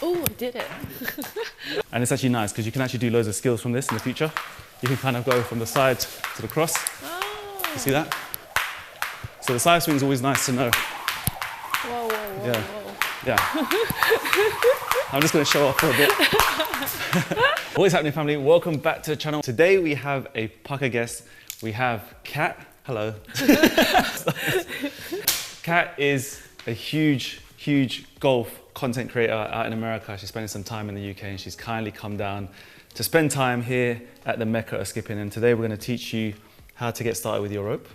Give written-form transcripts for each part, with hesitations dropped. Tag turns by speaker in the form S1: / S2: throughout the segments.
S1: Oh, I did it.
S2: And it's actually nice because you can actually do loads of skills from this in the future. You can kind of go from the side to the cross.
S1: Oh.
S2: You see that? So the side swing is always nice to know.
S1: Whoa, whoa, whoa,
S2: Yeah.
S1: whoa.
S2: Yeah. I'm just going to show off for a bit. What is happening, family? Welcome back to the channel. Today we have a pucker guest. We have Kat. Hello. Kat is a huge golf content creator out in America. She's spending some time in the UK and she's kindly come down to spend time here at the Mecca of skipping. And today we're going to teach you how to get started with your rope.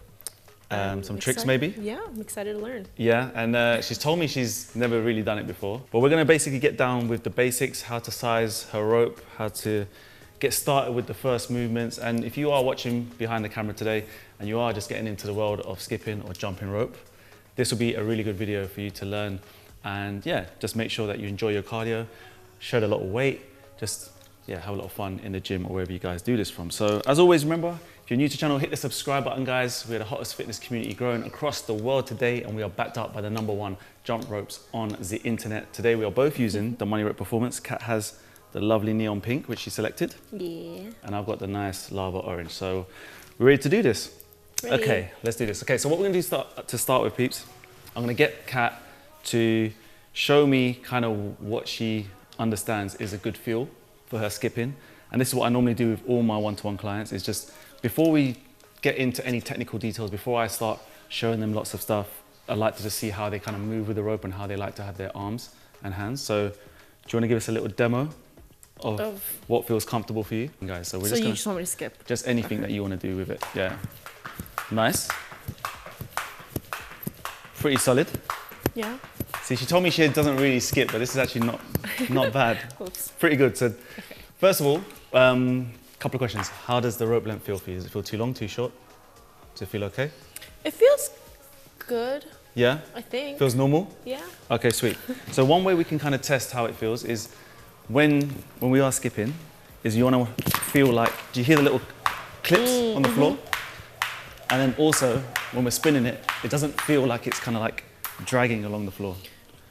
S2: Some tricks maybe.
S1: Yeah, I'm excited to learn.
S2: Yeah, and she's told me she's never really done it before. But we're going to basically get down with the basics, how to size her rope, how to get started with the first movements. And if you are watching behind the camera today and you are just getting into the world of skipping or jumping rope, this will be a really good video for you to learn. And yeah, just make sure that you enjoy your cardio, shed a lot of weight, just have a lot of fun in the gym or wherever you guys do this from. So as always, remember, if you're new to the channel, hit the subscribe button, guys. We're the hottest fitness community growing across the world today, and we are backed up by the #1 jump ropes on the internet. Today we are both using the Money Rope Performance. Kat has the lovely neon pink, which she selected.
S1: Yeah.
S2: And I've got the nice lava orange. So we're ready to do this.
S1: Ready.
S2: Okay, let's do this. Okay, so what we're gonna do to start with, peeps, I'm gonna get Kat to show me kind of what she understands is a good feel for her skipping. And this is what I normally do with all my one-to-one clients, is just before we get into any technical details, before I start showing them lots of stuff, I like to just see how they kind of move with the rope and how they like to have their arms and hands. So do you want to give us a little demo of what feels comfortable for you? Guys, so we're
S1: So you just want me to skip?
S2: Just anything that you want to do with it, yeah. Nice. Pretty solid.
S1: Yeah.
S2: See, she told me she doesn't really skip, but this is actually not bad. Pretty good. So, first of all, couple of questions. How does the rope length feel for you? Does it feel too long, too short? Does it feel okay?
S1: It feels good.
S2: Yeah?
S1: I think.
S2: Feels normal?
S1: Yeah.
S2: Okay, sweet. So one way we can kind of test how it feels is when we are skipping, is you want to feel like, do you hear the little clips on the floor? And then also, when we're spinning it, it doesn't feel like it's kind of like dragging along the floor.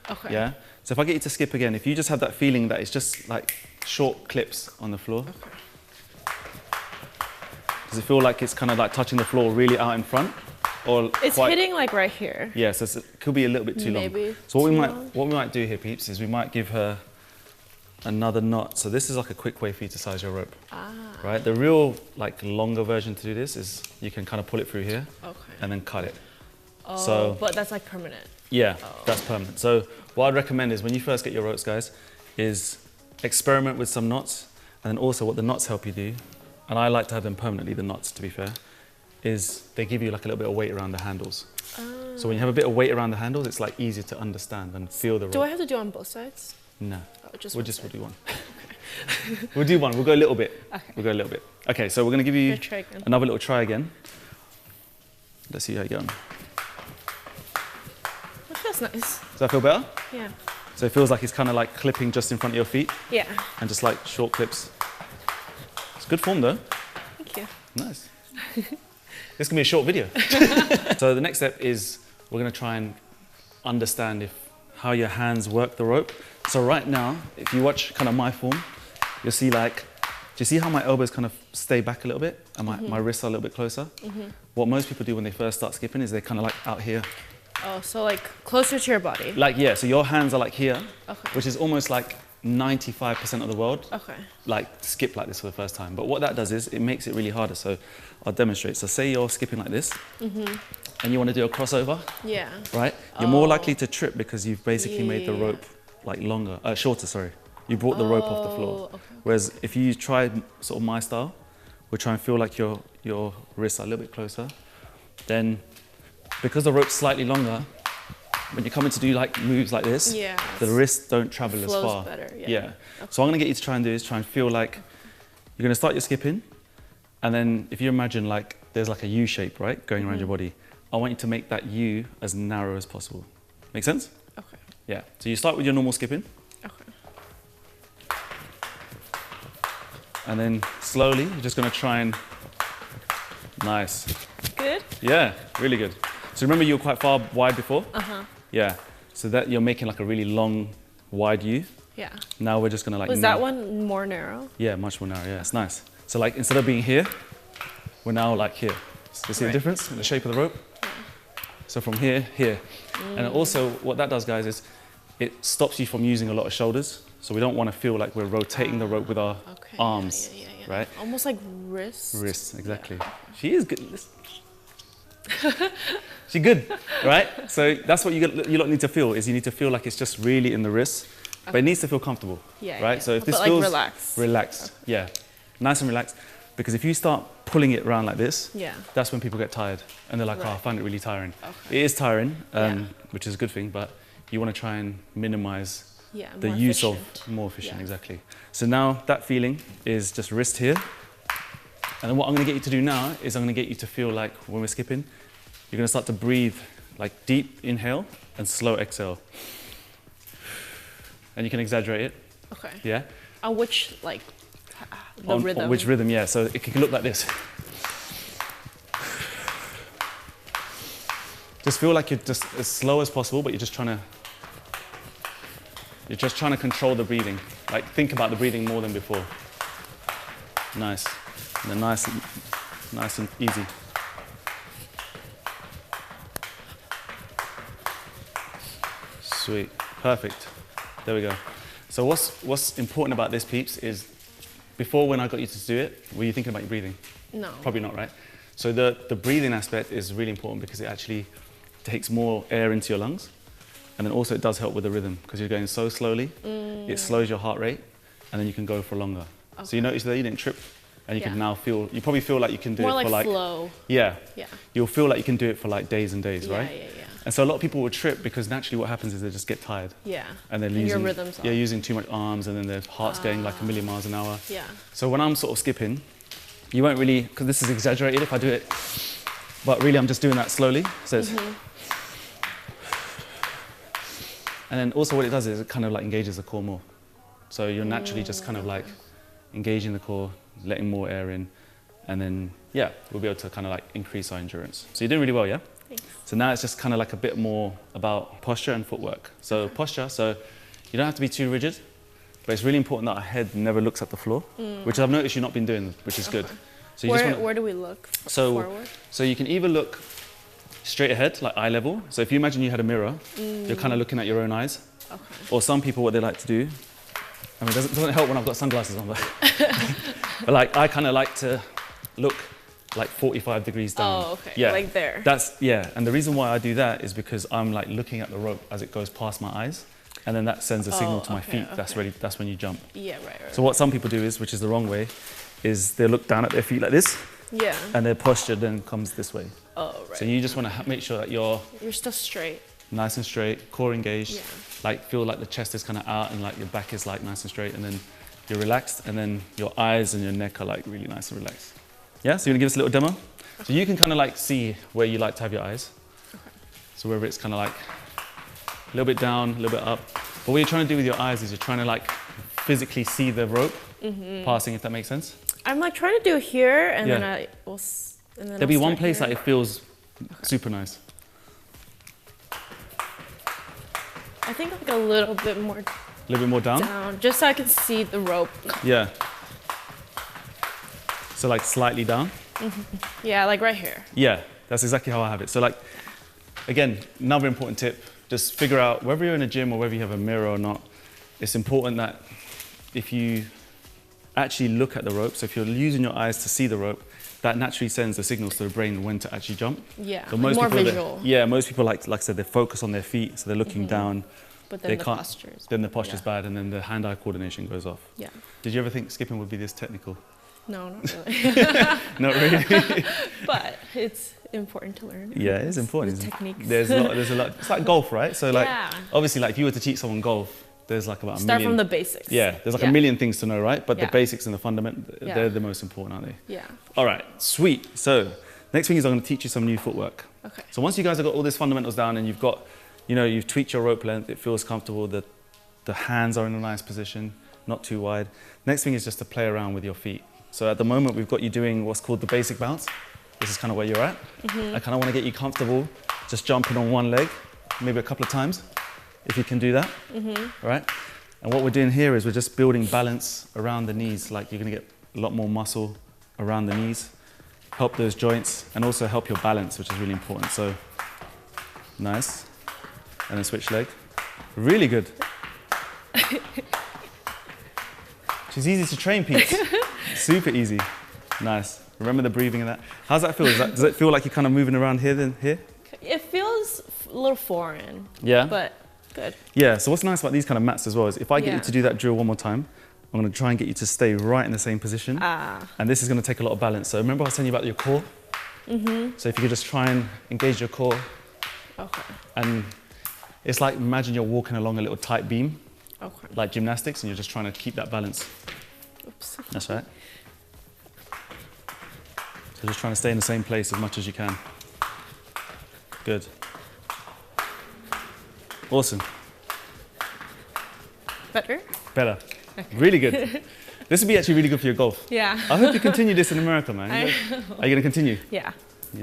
S1: Okay.
S2: Yeah? So if I get you to skip again, if you just have that feeling that it's just like short clips on the floor.
S1: Okay.
S2: Does it feel like it's kind of like touching the floor really out in front? Or
S1: it's hitting like right here.
S2: Yeah, so it could be a little bit too
S1: Maybe
S2: long. So what we might do here, peeps, is we might give her another knot. So this is like a quick way for you to size your rope. Right? The real like longer version to do this is you can kind of pull it through here and then cut it.
S1: Oh, but that's like permanent.
S2: Yeah, that's permanent. So what I'd recommend is when you first get your ropes, guys, is experiment with some knots. And then also what the knots help you do, and I like to have them permanently, the knots, to be fair, is they give you like a little bit of weight around the handles. So when you have a bit of weight around the handles, it's like easier to understand and feel the rope.
S1: Do I have to do on both sides?
S2: No.
S1: We'll
S2: do one. We'll do one. We'll go a little bit. Okay. We'll go a little bit. Okay, so we're going to give you another little try again. Let's see how you go on.
S1: That feels nice.
S2: Does that feel better?
S1: Yeah.
S2: So it feels like it's kind of like clipping just in front of your feet.
S1: Yeah.
S2: And just like short clips. It's good form though.
S1: Thank you.
S2: Nice. This can be a short video. So the next step is we're going to try and understand how your hands work the rope. So right now, if you watch kind of my form, you'll see like, do you see how my elbows kind of stay back a little bit and my wrists are a little bit closer? What most people do when they first start skipping is they're kind of like out here.
S1: Oh, so like closer to your body.
S2: Like, yeah, so your hands are like here, which is almost like 95% of the world like skip like this for the first time. But what that does is it makes it really harder. So I'll demonstrate. So say you're skipping like this and you want to do a crossover. Yeah. Right? You're more likely to trip because you've basically made the rope like shorter, sorry. You brought the rope off the floor. Whereas if you try sort of my style, we'll try and feel like your wrists are a little bit closer. Then because the rope's slightly longer, when you're coming to do like moves like this, the wrists don't travel as far.
S1: Better,
S2: So what I'm going to get you to try and do is try and feel like you're going to start your skipping, and then if you imagine like there's like a U shape, right, going around your body, I want you to make that U as narrow as possible. Make sense?
S1: Okay.
S2: Yeah. So you start with your normal skipping. Okay. And then slowly, you're just going to try and... Nice.
S1: Good?
S2: Yeah, really good. So remember you were quite far wide before? Yeah. So that you're making like a really long, wide U.
S1: Yeah.
S2: Now we're just gonna like.
S1: Was that one more narrow?
S2: Yeah, much more narrow. Yeah, it's nice. So like instead of being here, we're now like here. So you see the difference in the shape of the rope? Yeah. So from here, here. And also what that does, guys, is it stops you from using a lot of shoulders. So we don't want to feel like we're rotating the rope with our arms, right?
S1: Almost like wrists.
S2: Wrists, exactly. Yeah. She is good. She's good, right? So that's what you lot need to feel, is you need to feel like it's just really in the wrists, but it needs to feel comfortable, right? Yeah. So if this feels relaxed, yeah, nice and relaxed, because if you start pulling it around like this, that's when people get tired and they're like, oh, I find it really tiring. Okay. It is tiring, which is a good thing, but you want to try and minimize the use of more efficient, exactly. So now that feeling is just wrist here. And then what I'm going to get you to do now is I'm going to get you to feel like when we're skipping, you're going to start to breathe like deep inhale and slow exhale. And you can exaggerate it. Okay. Yeah.
S1: On which, like, the rhythm?
S2: On which rhythm, yeah. So it can look like this. Just feel like you're just as slow as possible, but you're just trying to control the breathing. Like, think about the breathing more than before. Nice. And then nice and easy. Sweet, perfect. There we go. So what's important about this, peeps, is before when I got you to do it, were you thinking about your breathing?
S1: No.
S2: Probably not, right? So the breathing aspect is really important because it actually takes more air into your lungs. And then also it does help with the rhythm because you're going so slowly, it slows your heart rate, and then you can go for longer. Okay. So you notice that you didn't trip. And you can now you probably feel like you can do it for like flow. Yeah. You'll feel like you can do it for like days and days, right? Yeah. And so a lot of people will trip because naturally what happens is they just get tired. Yeah. And they're losing, your rhythms using too much arms, and then their heart's going like a million miles an hour. Yeah. So when I'm sort of skipping, you won't really, because this is exaggerated if I do it, but really I'm just doing that slowly. So it's, and then also what it does is it kind of like engages the core more. So you're naturally just kind of like engaging the core, letting more air in, and then, we'll be able to kind of like increase our endurance. So you're doing really well, yeah? Thanks. So now it's just kind of like a bit more about posture and footwork. So posture, so you don't have to be too rigid, but it's really important that our head never looks at the floor, which I've noticed you've not been doing, which is good. So you
S1: where do we look? Forward?
S2: So you can either look straight ahead, like eye level. So if you imagine you had a mirror, you're kind of looking at your own eyes. Okay. Or some people, what they like to do, I mean, it doesn't help when I've got sunglasses on, but like I kind of like to look like 45 degrees down. Oh, okay. Yeah. Like there. And the reason why I do that is because I'm like looking at the rope as it goes past my eyes, and then that sends a signal to my feet. Okay. That's when you jump. Yeah, right. So what some people do is, which is the wrong way, is they look down at their feet like this. Yeah. And their posture then comes this way. Oh, right. So you just want to make sure that you're still straight. Nice and straight, core engaged. Yeah. Like feel like the chest is kind of out and like your back is like nice and straight, and then you're relaxed, and then your eyes and your neck are like really nice and relaxed. Yeah, so you're gonna give us a little demo? Okay. So you can kind of like see where you like to have your eyes. Okay. So wherever it's kind of like a little bit down, a little bit up. But what you're trying to do with your eyes is you're trying to like physically see the rope passing, if that makes sense. I'm like trying to do it here, and then there'll be one place that it feels super nice. I think like a little bit more. A little bit more down? Down, just so I can see the rope. Yeah. So like slightly down? Yeah, like right here. Yeah, that's exactly how I have it. So like, again, another important tip, just figure out whether you're in a gym or whether you have a mirror or not, it's important that if you actually look at the rope, so if you're using your eyes to see the rope, that naturally sends the signals to the brain when to actually jump. Yeah, so most more visual. Most people, like I said, they focus on their feet, so they're looking down. But then the posture's bad, and then the hand-eye coordination goes off. Yeah. Did you ever think skipping would be this technical? No, not really. Not really? But it's important to learn. Yeah, it is important. Techniques. There's a lot. It's like golf, right? So like, obviously, like if you were to teach someone golf, there's like about a million. Start from the basics. Yeah, there's like a million things to know, right? But the basics and the fundament, they're the most important, aren't they? Yeah. All right, sweet. So next thing is I'm going to teach you some new footwork. Okay. So once you guys have got all these fundamentals down and you've got, you've tweaked your rope length, it feels comfortable, the hands are in a nice position, not too wide. Next thing is just to play around with your feet. So at the moment, we've got you doing what's called the basic bounce. This is kind of where you're at. I kind of want to get you comfortable just jumping on one leg, maybe a couple of times, if you can do that. All right? And what we're doing here is we're just building balance around the knees. Like you're gonna get a lot more muscle around the knees, help those joints, and also help your balance, which is really important. So, nice. And then switch leg. Really good. She's easy to train, Pete. Super easy. Nice. Remember the breathing in that. How's that feel? Does it feel like you're kind of moving around here then here?
S1: It feels a little foreign.
S2: Yeah.
S1: But good.
S2: Yeah, so what's nice about these kind of mats as well is if I get you to do that drill one more time, I'm going to try and get you to stay right in the same position. And this is going to take a lot of balance. So remember I was telling you about your core? So if you could just try and engage your core.
S1: Okay.
S2: And it's like, imagine you're walking along a little tight beam, like gymnastics, and you're just trying to keep that balance.
S1: Oops.
S2: That's right. So just trying to stay in the same place as much as you can. Good. Awesome.
S1: Better?
S2: Better. Really good. This would be actually really good for your golf.
S1: Yeah.
S2: I hope you continue this in America, man. Are you going to continue?
S1: Yeah.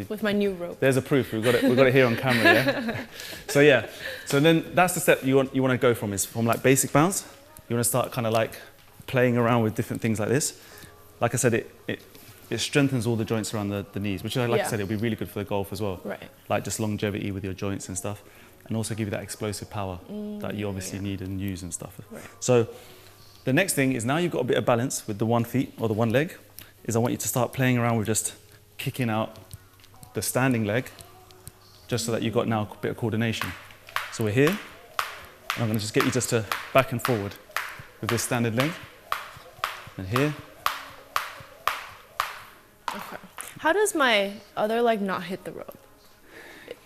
S1: With my new rope.
S2: There's a proof. We've got it here on camera, yeah? So yeah. So then that's the step you want to go from, is from like basic bounce. You want to start kind of like playing around with different things like this. Like I said, it strengthens all the joints around the knees, which like I said, it'll be really good for the golf as well.
S1: Right.
S2: Like just longevity with your joints and stuff. And also give you that explosive power that you obviously need and use and stuff.
S1: Right.
S2: So the next thing is, now you've got a bit of balance with the one feet or the one leg, is I want you to start playing around with just kicking out the standing leg, just so that you've got now a bit of coordination. So we're here, and I'm going to just get you just to back and forward with this standard leg, and here.
S1: Okay. How does my other leg not hit the rope?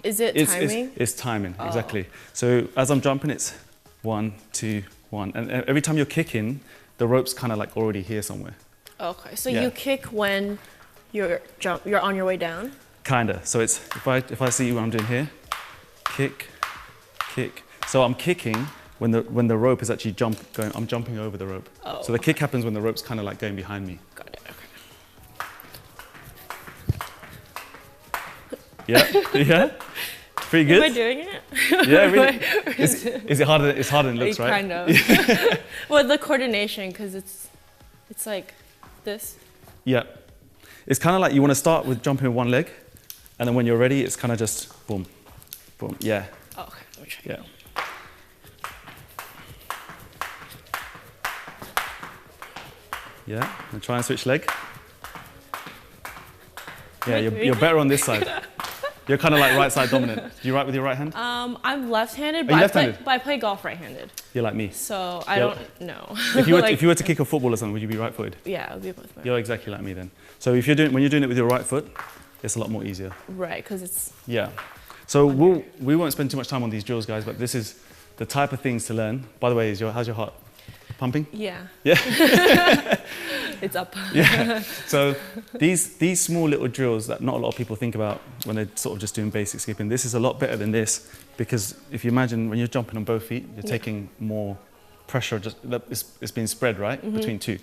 S1: Is it timing?
S2: It's timing, exactly. So as I'm jumping, it's 1, 2, 1. And every time you're kicking, the rope's kind of like already here somewhere.
S1: Okay, so you kick when you're on your way down?
S2: Kinda. So it's, if I see what I'm doing here, kick, kick. So I'm kicking when the rope is actually I'm jumping over the rope.
S1: Oh,
S2: so the kick happens when the rope's kind of like going behind me.
S1: Got it, okay.
S2: Yeah, yeah. Pretty good.
S1: Am I doing it?
S2: Yeah, really. Is it harder? It's harder than it looks, right?
S1: Kind of. Well, the coordination, because it's like this.
S2: Yeah. It's kind of like you want to start with jumping with one leg, and then when you're ready, it's kind of just boom, boom. Yeah.
S1: Oh, okay. Let me try.
S2: Yeah. Yeah. And try and switch leg. Yeah, you're better on this side. You're kind of like right side dominant. Do you write with your right hand?
S1: I'm left-handed,
S2: but
S1: I play golf right-handed.
S2: You're like me.
S1: So I don't know.
S2: If you were to kick a football or something, would you be right-footed?
S1: Yeah, it would be both.
S2: You're exactly like me then. So if when you're doing it with your right foot, it's a lot more easier.
S1: Right, because it's.
S2: Yeah. So we won't spend too much time on these drills, guys, but this is the type of things to learn. By the way, how's your heart? Pumping?
S1: Yeah.
S2: Yeah.
S1: It's up.
S2: Yeah. So these small little drills that not a lot of people think about when they're sort of just doing basic skipping, this is a lot better than this, because if you imagine when you're jumping on both feet, you're taking more pressure, it's being spread, right, between two.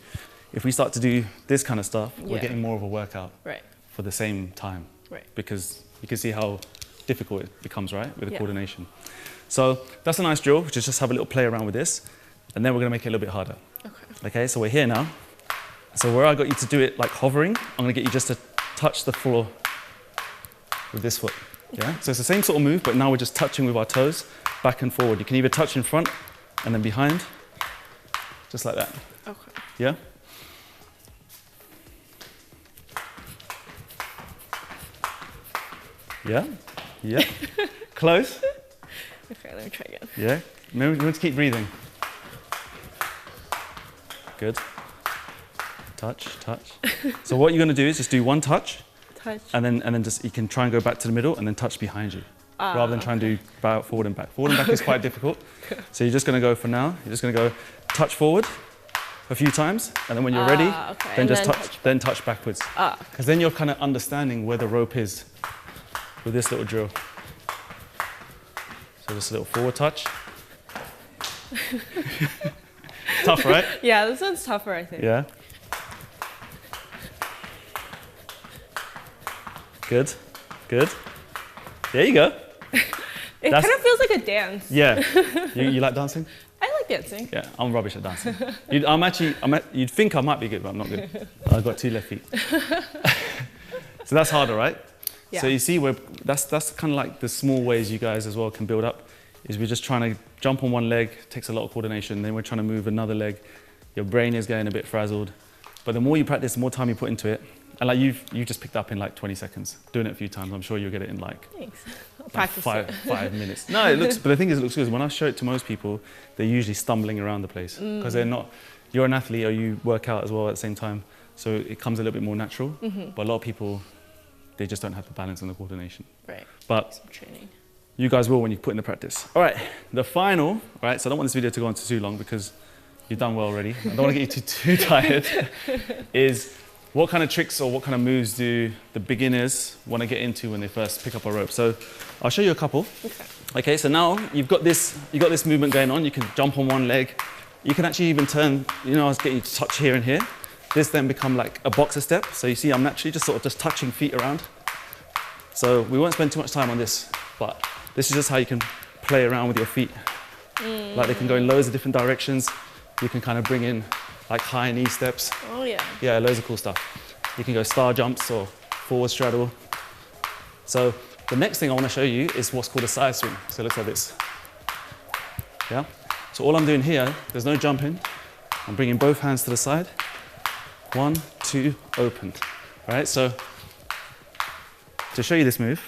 S2: If we start to do this kind of stuff, we're getting more of a workout for the same time, because you can see how difficult it becomes, right, with the coordination. So that's a nice drill, which is just have a little play around with this, and then we're going to make it a little bit harder. Okay, so we're here now. So where I got you to do it like hovering, I'm going to get you just to touch the floor with this foot. Yeah. So it's the same sort of move, but now we're just touching with our toes back and forward. You can either touch in front and then behind, just like that.
S1: Okay.
S2: Yeah. Yeah. Yeah. Close.
S1: Okay, let me try again.
S2: Yeah. Remember to keep breathing. Good. Touch, touch. So what you're going to do is just do one touch, and then just you can try and go back to the middle and then touch behind you, rather than try and do forward and back. Forward and back is quite difficult. So you're just going to go for now. You're just going to go touch forward a few times, and then when you're ready, then just touch backwards. Because then you're kind of understanding where the rope is with this little drill. So just a little forward touch. Tough, right?
S1: Yeah, this one's tougher, I think.
S2: Yeah. Good, good. There you go.
S1: It kind of feels like a dance.
S2: Yeah. You like dancing?
S1: I like like dancing.
S2: Yeah, I'm rubbish at dancing. You'd think I might be good, but I'm not good. I've got 2 left feet. So that's harder, right?
S1: Yeah.
S2: So you see, that's kind of like the small ways you guys as well can build up, is we're just trying to jump on one leg, takes a lot of coordination, then we're trying to move another leg. Your brain is getting a bit frazzled. But the more you practice, the more time you put into it. And like you just picked up in like 20 seconds. Doing it a few times, I'm sure you'll get it in like,
S1: Thanks. I'll
S2: like
S1: practice it.
S2: 5 minutes. No, but the thing is, it looks good. When I show it to most people, they're usually stumbling around the place because they're not, you're an athlete or you work out as well at the same time. So it comes a little bit more natural. But a lot of people, they just don't have the balance and the coordination.
S1: Right.
S2: But
S1: Some training.
S2: you guys will when you put in the practice. All right, the final, all right, so I don't want this video to go on too long because you've done well already. I don't want to get you too tired, is what kind of tricks or what kind of moves do the beginners want to get into when they first pick up a rope? So I'll show you a couple. Okay, so now you've got this movement going on. You can jump on one leg. You can actually even turn, I was getting you to touch here and here. This then become like a boxer step. So you see I'm naturally just touching feet around. So we won't spend too much time on this, but this is just how you can play around with your feet. Like they can go in loads of different directions. You can kind of bring in like high knee steps.
S1: Oh yeah.
S2: Yeah, loads of cool stuff. You can go star jumps or forward straddle. So the next thing I want to show you is what's called a side swing. So it looks like this. Yeah. So all I'm doing here, there's no jumping. I'm bringing both hands to the side. 1, 2, open. All right. So to show you this move,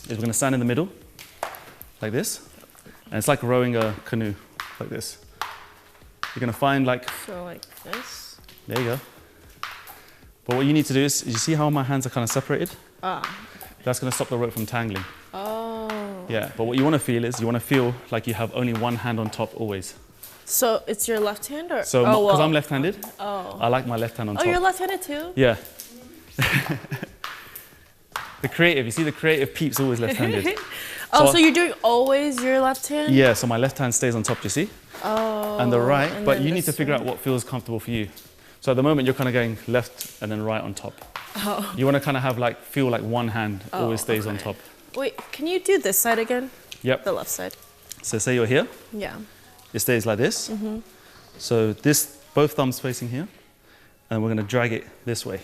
S2: is we're going to stand in the middle like this, and it's like rowing a canoe like this. You're going to find like.
S1: So like this.
S2: There you go. But what you need to do is you see how my hands are kind of separated? That's going to stop the rope from tangling.
S1: Oh.
S2: Yeah, but what you want to feel is you want to feel like you have only one hand on top always.
S1: So it's your left hand or?
S2: So because I'm left-handed, I like my left hand on top.
S1: Oh, you're left-handed too?
S2: Yeah. The creative, you see the creative peeps always left-handed.
S1: So you're doing always your left hand?
S2: Yeah, so my left hand stays on top, you see?
S1: Oh.
S2: And the right, but you need to figure out what feels comfortable for you. So at the moment you're kind of going left and then right on top.
S1: Oh.
S2: You want to kind of have feel like one hand always stays on top.
S1: Wait, can you do this side again?
S2: Yep.
S1: The left side.
S2: So say you're here.
S1: Yeah.
S2: It stays like this. So both thumbs facing here, and we're going to drag it this way.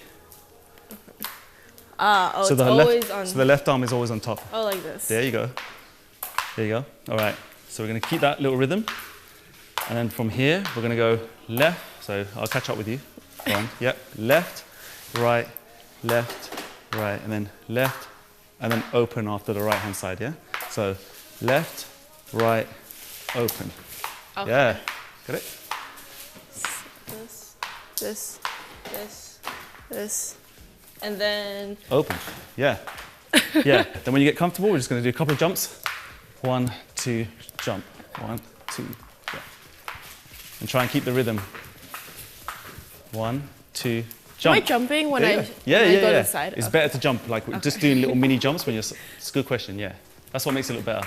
S1: So
S2: it's
S1: always on.
S2: So the left arm is always on top.
S1: Oh, like this.
S2: There you go. There you go. All right. So we're going to keep that little rhythm, and then from here we're going to go left. So I'll catch up with you. Go on. Yep. Left, right, and then left, and then open after the right hand side. Yeah. So left, right, open.
S1: Okay.
S2: Yeah. Got it?
S1: This. And then...
S2: Open. Yeah. Yeah. Then when you get comfortable, we're just going to do a couple of jumps. 1, 2, jump. 1, 2, jump. And try and keep the rhythm. 1, 2, jump.
S1: Am I jumping when I go to the side?
S2: It's better to jump, just doing little mini jumps when you're... It's a good question, yeah. That's what makes it look better.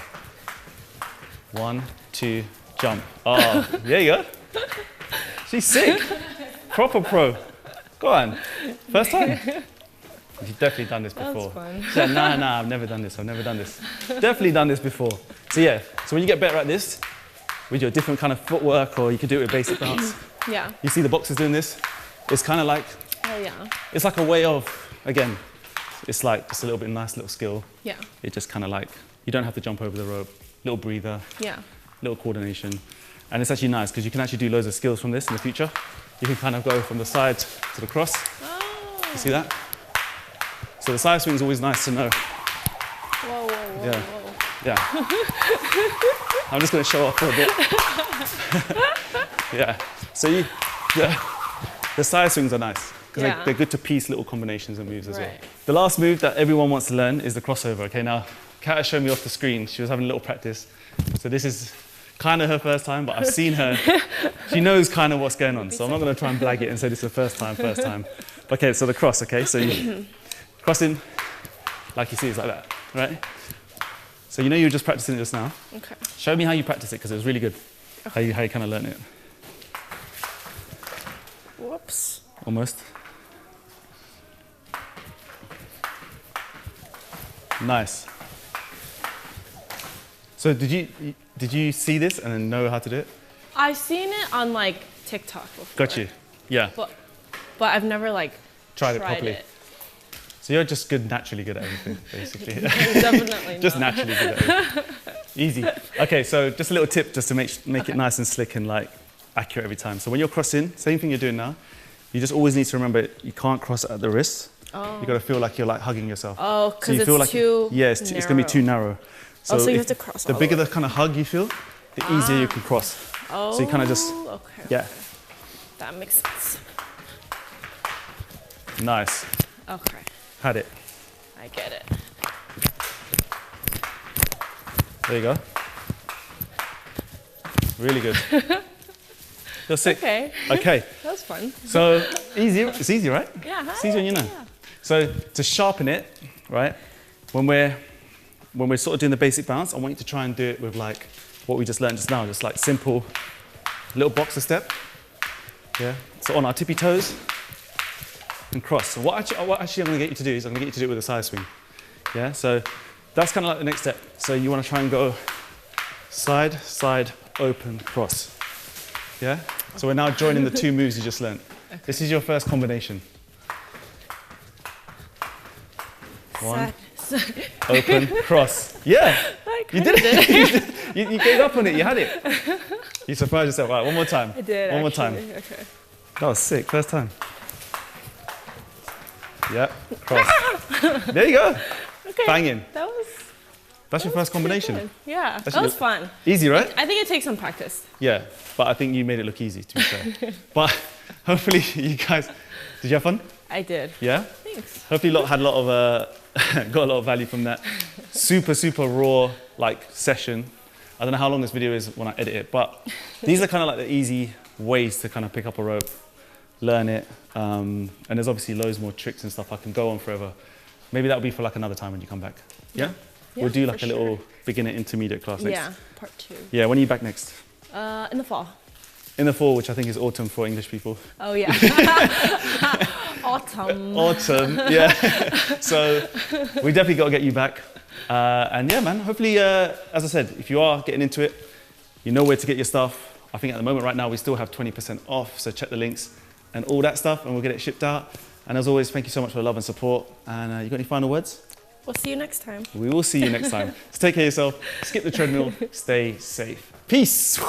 S2: 1, 2, jump. Oh, there you go. She's sick. Proper pro. Go on. First time. You've definitely done this before.
S1: That's fun.
S2: She said, nah, I've never done this. Definitely done this before. So yeah, so when you get better at this, we do a different kind of footwork, or you could do it with basic dance.
S1: Yeah.
S2: You see the boxers doing this? It's kind of like, it's like a way of, again, it's like just a little bit nice little skill.
S1: Yeah.
S2: It just kind of like, you don't have to jump over the rope, little breather, little coordination. And it's actually nice because you can actually do loads of skills from this in the future. You can kind of go from the side to the cross. Oh. You see that? So the side swing is always nice to know.
S1: Whoa.
S2: Yeah. I'm just going to show off for a bit. Yeah. So the side swings are nice because they're good to piece little combinations and moves as well. The last move that everyone wants to learn is the crossover. Okay, now Kat has shown me off the screen. She was having a little practice. So this is kind of her first time, but I've seen her. She knows kind of what's going on. So I'm not going to try and blag it and say this is the first time. Okay, so the cross, okay? So you cross in, like you see, it's like that, right? So you know you were just practicing it just now.
S1: Okay.
S2: Show me how you practice it, because it was really good. Okay. How you kind of learn it.
S1: Whoops.
S2: Almost. Nice. So did you see this and then know how to do it?
S1: I've seen it on like TikTok before.
S2: Got you. Yeah.
S1: But I've never like
S2: tried it properly. So you're just naturally good at everything, basically.
S1: Definitely
S2: Just
S1: not.
S2: naturally good at everything. Easy. Okay, so just a little tip just to make it nice and slick and like accurate every time. So when you're crossing, same thing you're doing now, you just always need to remember you can't cross at the wrist.
S1: Oh.
S2: You got to feel like you're like hugging yourself.
S1: Oh, because
S2: so
S1: it's
S2: feel like,
S1: too
S2: yeah, it's going to be too narrow.
S1: So you have to cross
S2: the bigger the kind of hug you feel, the easier you can cross.
S1: Oh,
S2: so you kind of just,
S1: okay.
S2: yeah.
S1: That makes sense.
S2: Nice.
S1: Okay.
S2: Had it.
S1: I get it.
S2: There you go. Really good. You're sick.
S1: Okay.
S2: Okay.
S1: That was fun.
S2: So easy. It's easy, right?
S1: Yeah.
S2: It's easy when you know.
S1: Yeah.
S2: So to sharpen it, right? When we're sort of doing the basic bounce, I want you to try and do it with like what we just learned just now, just like simple little boxer step. Yeah. So on our tippy toes and cross. So what actually I'm going to get you to do is I'm going to get you to do it with a side swing. Yeah. So that's kind of like the next step. So you want to try and go side, side, open, cross. Yeah. So we're now joining the two moves you just learned. Okay. This is your first combination. One, open, cross. Yeah, you did it. you gave up on it, you had it. You surprised yourself. All right, one more time.
S1: I did,
S2: One more time.
S1: Okay.
S2: That was sick, first time. Yeah, cross. There you go.
S1: Okay.
S2: Banging.
S1: That's
S2: your first combination.
S1: Good. Yeah, that was fun.
S2: Easy, right?
S1: I think it takes some practice.
S2: Yeah, but I think you made it look easy, to be fair. But hopefully you guys, did you have fun?
S1: I did.
S2: Yeah?
S1: Thanks.
S2: Hopefully had a lot of, got a lot of value from that super raw like session. I don't know how long this video is when I edit it, but these are kind of like the easy ways to kind of pick up a rope, learn it. And there's obviously loads more tricks and stuff I can go on forever. Maybe that'll be for like another time when you come back. Yeah? We'll do like a little beginner intermediate class next.
S1: Yeah, part 2.
S2: Yeah, when are you back next?
S1: In the fall.
S2: In the fall, which I think is autumn for English people.
S1: Oh yeah. Autumn.
S2: Autumn, yeah. So we definitely got to get you back. And yeah, man, hopefully, as I said, if you are getting into it, you know where to get your stuff. I think at the moment right now we still have 20% off, so check the links and all that stuff and we'll get it shipped out. And as always, thank you so much for the love and support. And you got any final words?
S1: We'll see you next time.
S2: We will see you next time. So take care of yourself, skip the treadmill, stay safe. Peace.